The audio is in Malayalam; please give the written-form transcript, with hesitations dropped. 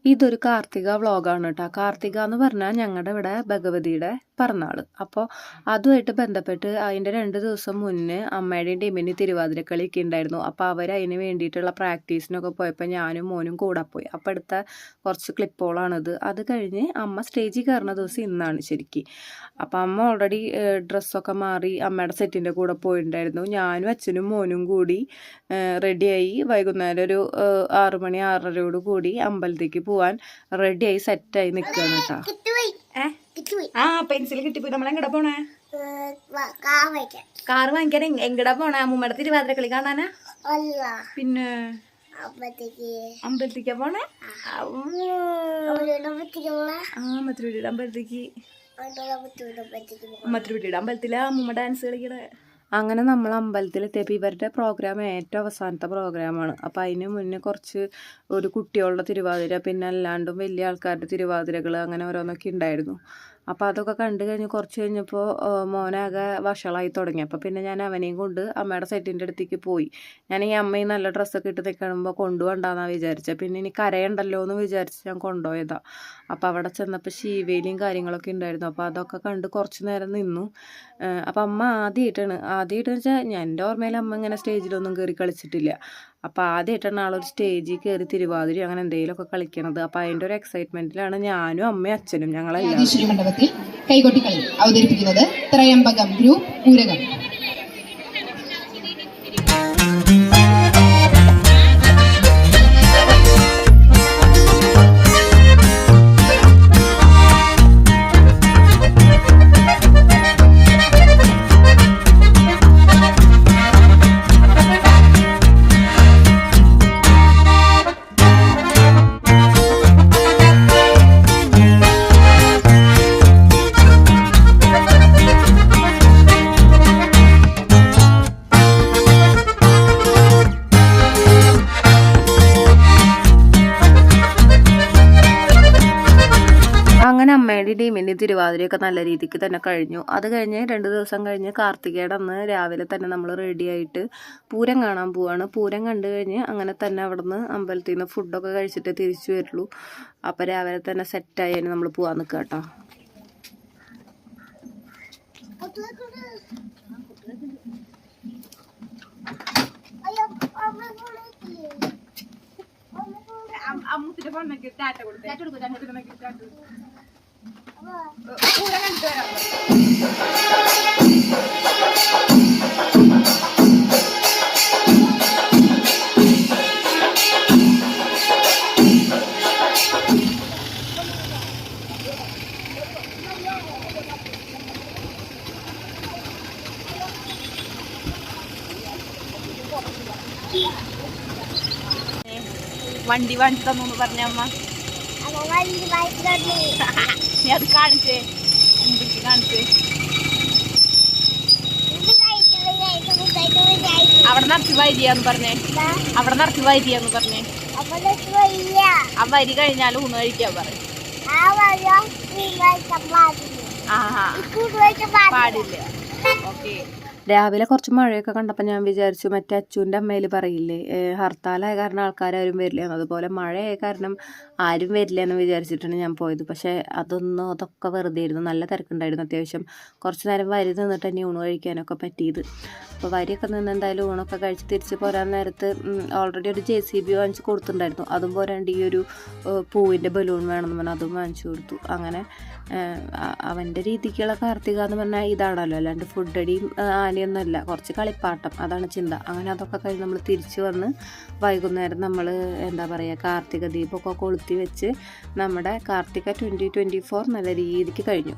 ഇതൊരു കാർത്തിക വ്ളോഗാണ് കേട്ടോ. കാർത്തിക എന്ന് പറഞ്ഞാൽ ഞങ്ങളുടെ ഇവിടെ ഭഗവതിയുടെ പിറന്നാൾ. അപ്പോൾ അതുമായിട്ട് ബന്ധപ്പെട്ട് അതിൻ്റെ 2 ദിവസം മുന്നേ അമ്മയുടെയും ടീമിന് തിരുവാതിരക്കളിയൊക്കെ ഉണ്ടായിരുന്നു. അപ്പോൾ അവർ അതിന് വേണ്ടിയിട്ടുള്ള പ്രാക്ടീസിനൊക്കെ പോയപ്പോൾ ഞാനും മോനും കൂടെ പോയി. അപ്പോൾ എടുത്ത കുറച്ച് ക്ലിപ്പുകളാണിത്. അത് കഴിഞ്ഞ് അമ്മ സ്റ്റേജിൽ കയറുന്ന ദിവസം ഇന്നാണ് ശരിക്കും. അപ്പോൾ അമ്മ ഓൾറെഡി ഡ്രസ്സൊക്കെ മാറി അമ്മയുടെ സെറ്റിൻ്റെ കൂടെ പോയിട്ടുണ്ടായിരുന്നു. ഞാനും അച്ഛനും മോനും കൂടി റെഡിയായി വൈകുന്നേരം ഒരു 6 മണി 6:30 കൂടി അമ്പലത്തേക്ക് പോവാൻ റെഡിയായി സെറ്റായി നിൽക്കുകയാണ് കേട്ടോ. പെൻസിൽ കിട്ടിപ്പോയി. നമ്മളെങ്ങടെ പോണേ? കാറ് വാങ്ങിക്കാൻ എങ്ങടാ പോണേ? അമ്മൂമ്മയുടെ തിരുവാതിരക്കളി കാണാനാ? പിന്നെ അമ്പലത്തേക്കാ പോണേ? മധുരയുടെ അമ്പലത്തേക്ക്. മധുരയുടെ അമ്പലത്തിലാ അമ്മൂമ്മ ഡാൻസ് കളിക്കണേ. അങ്ങനെ നമ്മൾ അമ്പലത്തിലെത്തിയപ്പോൾ ഇവരുടെ പ്രോഗ്രാം ഏറ്റവും അവസാനത്തെ പ്രോഗ്രാമാണ്. അപ്പോൾ അതിന് മുന്നേ കുറച്ച് ഒരു കുട്ടികളുടെ തിരുവാതിര, പിന്നെ അല്ലാണ്ടും വലിയ ആൾക്കാരുടെ തിരുവാതിരകൾ അങ്ങനെ ഓരോന്നൊക്കെ ഉണ്ടായിരുന്നു. അപ്പോൾ അതൊക്കെ കണ്ടു കഴിഞ്ഞ് കുറച്ച് കഴിഞ്ഞപ്പോൾ മോനാകെ വഷളായി തുടങ്ങി. അപ്പോൾ പിന്നെ ഞാൻ അവനെയും കൊണ്ട് അമ്മയുടെ സെറ്റിൻ്റെ അടുത്തേക്ക് പോയി. ഞാൻ ഈ അമ്മയും നല്ല ഡ്രസ്സൊക്കെ ഇട്ട് നിൽക്കുമ്പോൾ കൊണ്ടുപോകണ്ടെന്നാണ് വിചാരിച്ചത്. പിന്നെ ഇനി കരയുണ്ടല്ലോ എന്ന് വിചാരിച്ച് ഞാൻ കൊണ്ടുപോയതാണ്. അപ്പോൾ അവിടെ ചെന്നപ്പോൾ ശീവേലിയും കാര്യങ്ങളൊക്കെ ഉണ്ടായിരുന്നു. അപ്പോൾ അതൊക്കെ കണ്ട് കുറച്ച് നേരം നിന്നു. അപ്പോൾ അമ്മ ആദ്യമായിട്ടെന്ന് വെച്ചാൽ എൻ്റെ ഓർമ്മയിൽ അമ്മ ഇങ്ങനെ സ്റ്റേജിലൊന്നും കയറി കളിച്ചിട്ടില്ല. അപ്പോൾ ആദ്യമായിട്ടാണ് ആളൊരു സ്റ്റേജിൽ കയറി തിരുവാതിര അങ്ങനെ എന്തെങ്കിലുമൊക്കെ കളിക്കണത്. അപ്പോൾ അതിൻ്റെ ഒരു എക്സൈറ്റ്മെൻറ്റിലാണ് ഞാനും അമ്മയും അച്ഛനും ഞങ്ങളെല്ലാം മണ്ഡപത്തിൽ കൈകൊട്ടിക്കളി അവതരിപ്പിക്കുന്നത് ത്രയംബകം ഗ്രൂപ്പ് ഊരകം. അങ്ങനെ അമ്മയുടെ ടീമിൻ്റെ തിരുവാതിരയൊക്കെ നല്ല രീതിക്ക് തന്നെ കഴിഞ്ഞു. അത് കഴിഞ്ഞ് 2 ദിവസം കഴിഞ്ഞ് കാർത്തികയുടെ അന്ന് രാവിലെ തന്നെ നമ്മൾ റെഡിയായിട്ട് പൂരം കാണാൻ പോവാണ്. പൂരം കണ്ടു കഴിഞ്ഞ് അങ്ങനെ തന്നെ അവിടെ നിന്ന് അമ്പലത്തിൽ നിന്ന് ഫുഡൊക്കെ കഴിച്ചിട്ട് തിരിച്ചു വരുള്ളൂ. അപ്പോൾ രാവിലെ തന്നെ സെറ്റായി നമ്മൾ പോകാൻ നിൽക്കുക കേട്ടോ. അമ്മൂത്തിന്റെ പൊണ്ണൊക്കെ ടാറ്റ കൊടുത്തു. വണ്ടി വാങ്ങിച്ചു തന്നു പറഞ്ഞ അമ്മ. നീ അത് കാണിച്ചേ, മുമ്പിലേക്ക് കാണിച്ചേ. അവിടെ നടത്തി വരിയാന്ന് പറഞ്ഞേ. അവിടെ നടത്തി വരിയാന്ന് പറഞ്ഞേ. ആ വരി കഴിഞ്ഞാൽ ഊണ് കഴിക്കാൻ പറയും. പാടില്ല. ഓക്കെ. രാവിലെ കുറച്ച് മഴയൊക്കെ കണ്ടപ്പോൾ ഞാൻ വിചാരിച്ചു മറ്റേ അച്ചുവിൻ്റെ അമ്മയിൽ പറയില്ലേ ഹർത്താലായ കാരണം ആൾക്കാരും വരില്ല എന്ന്, അതുപോലെ മഴയായ കാരണം ആരും വരില്ല എന്ന് വിചാരിച്ചിട്ടാണ് ഞാൻ പോയത്. പക്ഷേ അതൊക്കെ വെറുതെ ആയിരുന്നു. നല്ല തിരക്കുണ്ടായിരുന്നു. അത്യാവശ്യം കുറച്ച് നേരം വരി നിന്നിട്ട് തന്നെ ഊണ് കഴിക്കാനൊക്കെ പറ്റിയത്. അപ്പോൾ വരിയൊക്കെ നിന്ന് എന്തായാലും ഊണൊക്കെ കഴിച്ച് തിരിച്ച് പോരാൻ നേരത്ത് ഓൾറെഡി ഒരു JCB വാങ്ങിച്ച് കൊടുത്തിട്ടുണ്ടായിരുന്നു. അതും പോരാണ്ട് ഈ ഒരു പൂവിൻ്റെ ബലൂൺ വേണമെന്ന് പറഞ്ഞാൽ അതും വാങ്ങിച്ചു കൊടുത്തു. അങ്ങനെ അവൻ്റെ രീതിക്കുള്ള കാർത്തിക എന്ന് പറഞ്ഞാൽ ഇതാണല്ലോ, അല്ലാണ്ട് ഫുഡടിയും ആനയൊന്നുമല്ല, കുറച്ച് കളിപ്പാട്ടം, അതാണ് ചിന്ത. അങ്ങനെ അതൊക്കെ കഴിഞ്ഞ് നമ്മൾ തിരിച്ച് വന്ന് വൈകുന്നേരം നമ്മൾ എന്താ പറയുക കാർത്തിക ദീപമൊക്കെ കൊളുത്തി വെച്ച് നമ്മുടെ കാർത്തിക 2024 നല്ല രീതിക്ക് കഴിഞ്ഞു.